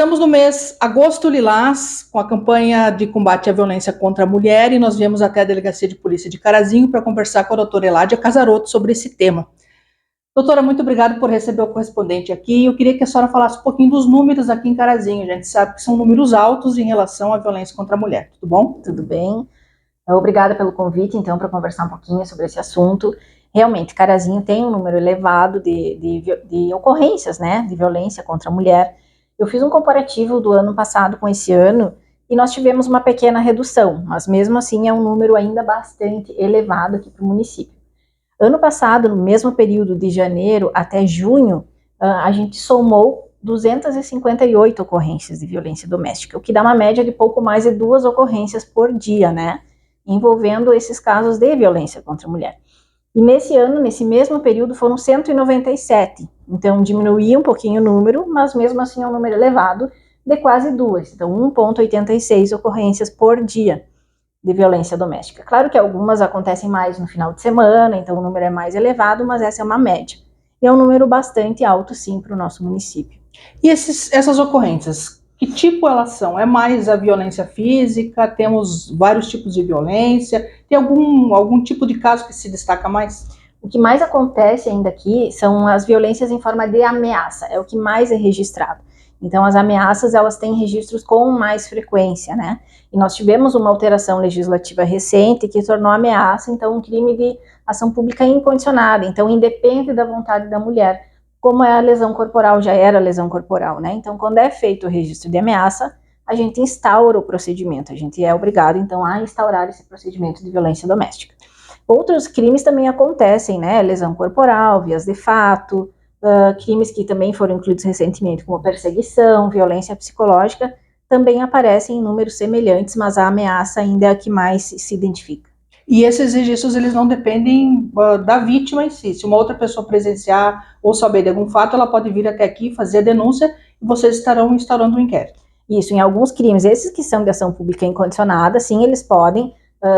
Estamos no mês Agosto Lilás, com a campanha de combate à violência contra a mulher, e nós viemos até a Delegacia de Polícia de Carazinho para conversar com a doutora Eládia Casaroto sobre esse tema. Doutora, muito obrigada por receber o correspondente aqui. Eu queria que a senhora falasse um pouquinho dos números aqui em Carazinho. A gente sabe que são números altos em relação à violência contra a mulher. Tudo bom? Tudo bem. Obrigada pelo convite, então, para conversar um pouquinho sobre esse assunto. Realmente, Carazinho tem um número elevado de ocorrências, né, de violência contra a mulher. Eu fiz um comparativo do ano passado com esse ano e nós tivemos uma pequena redução, mas mesmo assim é um número ainda bastante elevado aqui para o município. Ano passado, no mesmo período de janeiro até junho, a gente somou 258 ocorrências de violência doméstica, o que dá uma média de pouco mais de 2 ocorrências por dia, né, envolvendo esses casos de violência contra a mulher. E nesse ano, nesse mesmo período, foram 197. Então, diminuiu um pouquinho o número, mas mesmo assim é um número elevado de quase 2. Então, 1,86 ocorrências por dia de violência doméstica. Claro que algumas acontecem mais no final de semana, então o número é mais elevado, mas essa é uma média. E é um número bastante alto, sim, para o nosso município. E essas ocorrências, que tipo elas são? É mais a violência física? Temos vários tipos de violência? Tem algum tipo de caso que se destaca mais? O que mais acontece ainda aqui são as violências em forma de ameaça, é o que mais é registrado. Então, as ameaças, elas têm registros com mais frequência, né? E nós tivemos uma alteração legislativa recente que tornou a ameaça, então, um crime de ação pública incondicionada. Então, independe da vontade da mulher, como é a lesão corporal, já era lesão corporal, né? Então, quando é feito o registro de ameaça, a gente instaura o procedimento, a gente é obrigado, então, a instaurar esse procedimento de violência doméstica. Outros crimes também acontecem, né? Lesão corporal, vias de fato, crimes que também foram incluídos recentemente, como perseguição, violência psicológica, também aparecem em números semelhantes, mas a ameaça ainda é a que mais se identifica. E esses registros, eles não dependem da vítima em si. Se uma outra pessoa presenciar ou saber de algum fato, ela pode vir até aqui, fazer a denúncia, e vocês estarão instaurando um inquérito. Isso, em alguns crimes, esses que são de ação pública incondicionada, sim, eles podem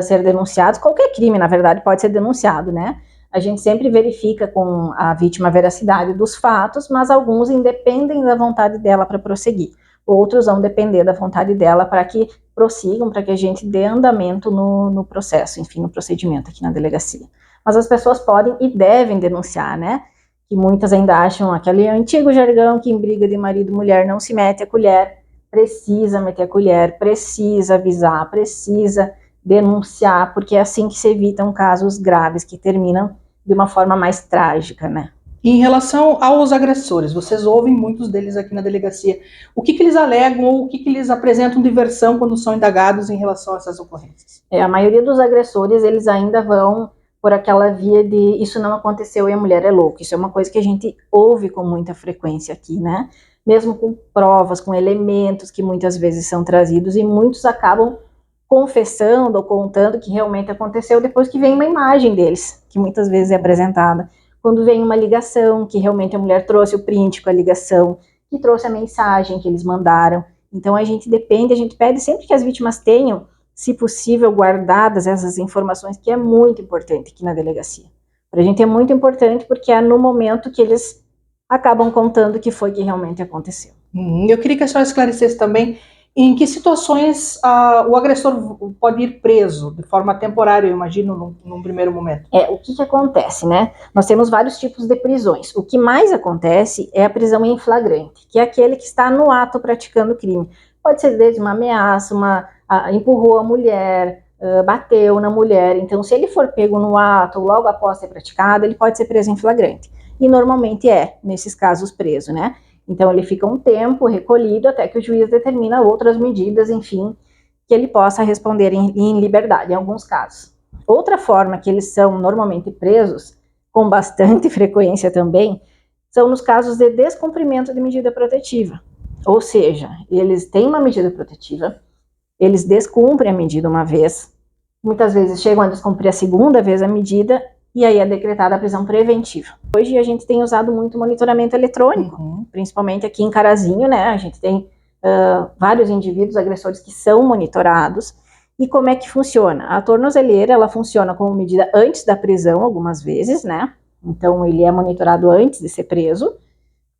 ser denunciados. Qualquer crime, na verdade, pode ser denunciado, né? A gente sempre verifica com a vítima a veracidade dos fatos, mas alguns independem da vontade dela para prosseguir. Outros vão depender da vontade dela para que prossigam, para que a gente dê andamento no processo, enfim, no procedimento aqui na delegacia. Mas as pessoas podem e devem denunciar, né? Que muitas ainda acham aquele antigo jargão que em briga de marido e mulher não se mete a colher. Precisa meter a colher, precisa avisar, precisa denunciar, porque é assim que se evitam casos graves que terminam de uma forma mais trágica, né? Em relação aos agressores, vocês ouvem muitos deles aqui na delegacia. O que eles alegam ou o que eles apresentam de versão quando são indagados em relação a essas ocorrências? A maioria dos agressores, eles ainda vão por aquela via de isso não aconteceu e a mulher é louca. Isso é uma coisa que a gente ouve com muita frequência aqui, né? Mesmo com provas, com elementos que muitas vezes são trazidos, e muitos acabam confessando ou contando que realmente aconteceu depois que vem uma imagem deles, que muitas vezes é apresentada. Quando vem uma ligação, que realmente a mulher trouxe o print com a ligação, que trouxe a mensagem que eles mandaram. Então a gente pede sempre que as vítimas tenham, se possível, guardadas essas informações, que é muito importante aqui na delegacia. Para a gente é muito importante porque é no momento que eles acabam contando que foi que realmente aconteceu. Eu queria que a senhora esclarecesse também em que situações o agressor pode ir preso de forma temporária, eu imagino, num primeiro momento. O que acontece, né? Nós temos vários tipos de prisões. O que mais acontece é a prisão em flagrante, que é aquele que está no ato praticando o crime. Pode ser desde uma ameaça, empurrou a mulher, bateu na mulher. Então, se ele for pego no ato, logo após ser praticado, ele pode ser preso em flagrante. E normalmente nesses casos, preso, né? Então, ele fica um tempo recolhido até que o juiz determina outras medidas, enfim, que ele possa responder em liberdade, em alguns casos. Outra forma que eles são normalmente presos, com bastante frequência também, são nos casos de descumprimento de medida protetiva. Ou seja, eles têm uma medida protetiva, eles descumprem a medida uma vez, muitas vezes chegam a descumprir a segunda vez a medida, e aí é decretada a prisão preventiva. Hoje a gente tem usado muito monitoramento eletrônico, principalmente aqui em Carazinho, né? A gente tem vários indivíduos agressores que são monitorados. E como é que funciona? A tornozeleira, ela funciona como medida antes da prisão, algumas vezes, né? Então ele é monitorado antes de ser preso.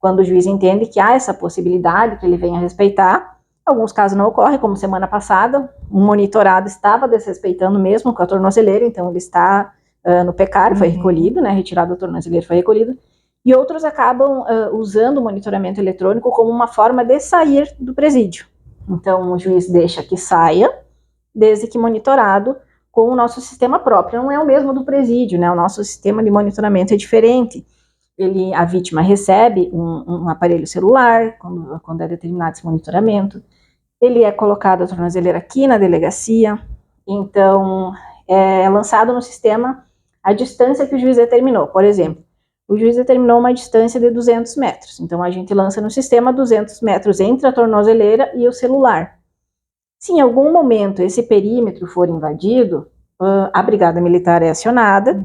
quando o juiz entende que há essa possibilidade, que ele venha respeitar. Alguns casos não ocorrem, como semana passada, um monitorado estava desrespeitando mesmo com a tornozeleira, então ele está no pecário, foi recolhido, né, retirado da tornozeleira, foi recolhido. E outros acabam usando o monitoramento eletrônico como uma forma de sair do presídio. Então o juiz deixa que saia, desde que monitorado com o nosso sistema próprio. Não é o mesmo do presídio, né? O nosso sistema de monitoramento é diferente. A vítima recebe um aparelho celular, quando é determinado esse monitoramento. Ele é colocado a tornozeleira aqui na delegacia, então é lançado no sistema a distância que o juiz determinou. Por exemplo, o juiz determinou uma distância de 200 metros, então a gente lança no sistema 200 metros entre a tornozeleira e o celular. Se em algum momento esse perímetro for invadido, a brigada militar é acionada,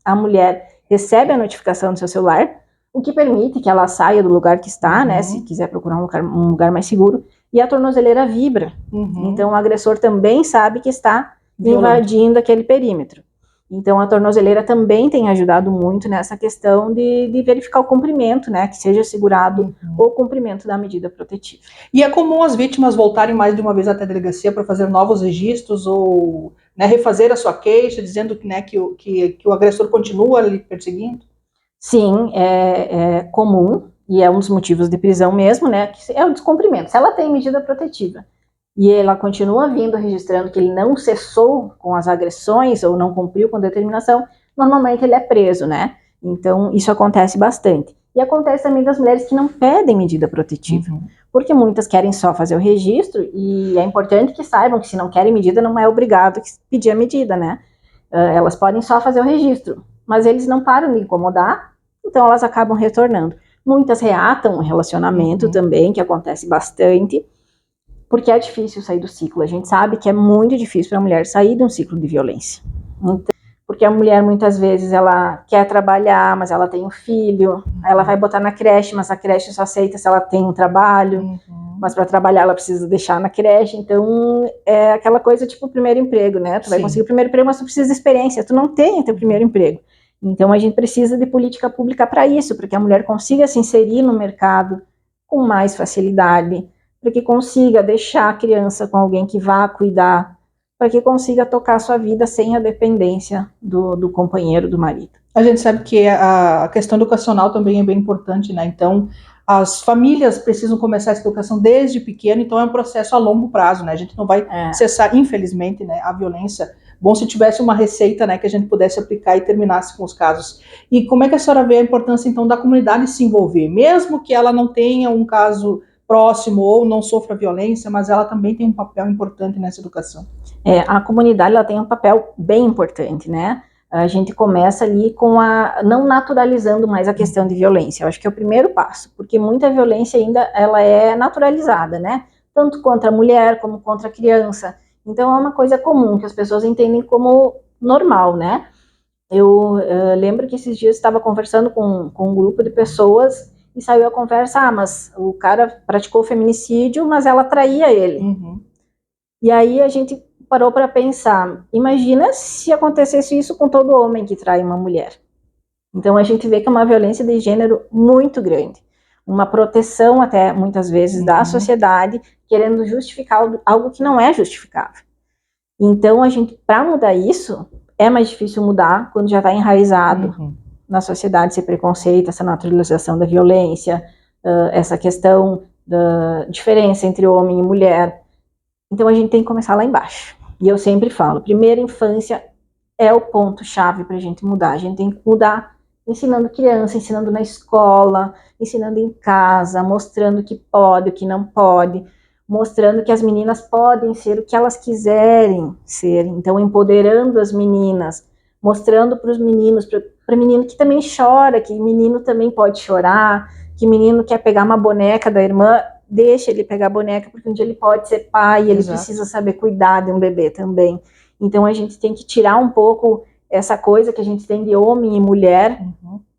a mulher recebe a notificação do seu celular, o que permite que ela saia do lugar que está, né, se quiser procurar um lugar mais seguro, e a tornozeleira vibra. Então o agressor também sabe que está invadindo aquele perímetro. Então a tornozeleira também tem ajudado muito nessa questão de verificar o cumprimento, né, que seja assegurado o cumprimento da medida protetiva. E é comum as vítimas voltarem mais de uma vez até a delegacia para fazer novos registros ou, né, refazer a sua queixa, dizendo que, né, que o agressor continua lhe perseguindo? Sim, é comum, e é um dos motivos de prisão mesmo, né, que é o descumprimento. Se ela tem medida protetiva e ela continua vindo registrando que ele não cessou com as agressões ou não cumpriu com determinação, normalmente ele é preso, né? Então, isso acontece bastante. E acontece também das mulheres que não pedem medida protetiva, porque muitas querem só fazer o registro, e é importante que saibam que se não querem medida, não é obrigado a pedir a medida, né? Elas podem só fazer o registro, mas eles não param de incomodar, então elas acabam retornando. Muitas reatam o relacionamento também, que acontece bastante, porque é difícil sair do ciclo. A gente sabe que é muito difícil para a mulher sair de um ciclo de violência. Então, porque a mulher, muitas vezes, ela quer trabalhar, mas ela tem um filho, ela vai botar na creche, mas a creche só aceita se ela tem um trabalho, mas para trabalhar ela precisa deixar na creche. Então, é aquela coisa tipo o primeiro emprego, né? Tu vai conseguir o primeiro emprego, mas tu precisa de experiência, tu não tem teu primeiro emprego. Então, a gente precisa de política pública para isso, para que a mulher consiga se inserir no mercado com mais facilidade, para que consiga deixar a criança com alguém que vá cuidar, para que consiga tocar a sua vida sem a dependência do companheiro, do marido. A gente sabe que a questão educacional também é bem importante, né? Então, as famílias precisam começar essa educação desde pequeno, então é um processo a longo prazo, né? A gente não vai cessar, infelizmente, né, a violência. Bom se tivesse uma receita, né, que a gente pudesse aplicar e terminasse com os casos. E como é que a senhora vê a importância, então, da comunidade se envolver? Mesmo que ela não tenha um caso próximo ou não sofra violência, mas ela também tem um papel importante nessa educação. A comunidade ela tem um papel bem importante, né? A gente começa ali não naturalizando mais a questão de violência. Eu acho que é o primeiro passo, porque muita violência ainda ela é naturalizada, né? Tanto contra a mulher como contra a criança. Então é uma coisa comum que as pessoas entendem como normal, né? Eu lembro que esses dias estava conversando com um grupo de pessoas e saiu a conversa, mas o cara praticou feminicídio, mas ela traía ele. E aí a gente parou para pensar, imagina se acontecesse isso com todo homem que trai uma mulher. Então a gente vê que é uma violência de gênero muito grande, uma proteção até muitas vezes da sociedade, querendo justificar algo que não é justificável. Então a gente, para mudar isso, é mais difícil mudar quando já está enraizado na sociedade esse preconceito, essa naturalização da violência, essa questão da diferença entre homem e mulher. Então a gente tem que começar lá embaixo. E eu sempre falo, primeira infância é o ponto-chave para a gente mudar. A gente tem que mudar ensinando criança, ensinando na escola, ensinando em casa, mostrando o que pode, o que não pode, mostrando que as meninas podem ser o que elas quiserem ser. Então empoderando as meninas, mostrando para os meninos, para menino que também chora, que menino também pode chorar, que menino quer pegar uma boneca da irmã, deixa ele pegar a boneca, porque um dia ele pode ser pai, ele precisa saber cuidar de um bebê também. Então a gente tem que tirar um pouco essa coisa que a gente tem de homem e mulher,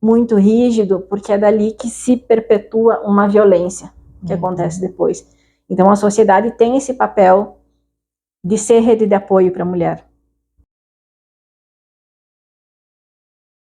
muito rígido, porque é dali que se perpetua uma violência que acontece depois. Então a sociedade tem esse papel de ser rede de apoio para a mulher.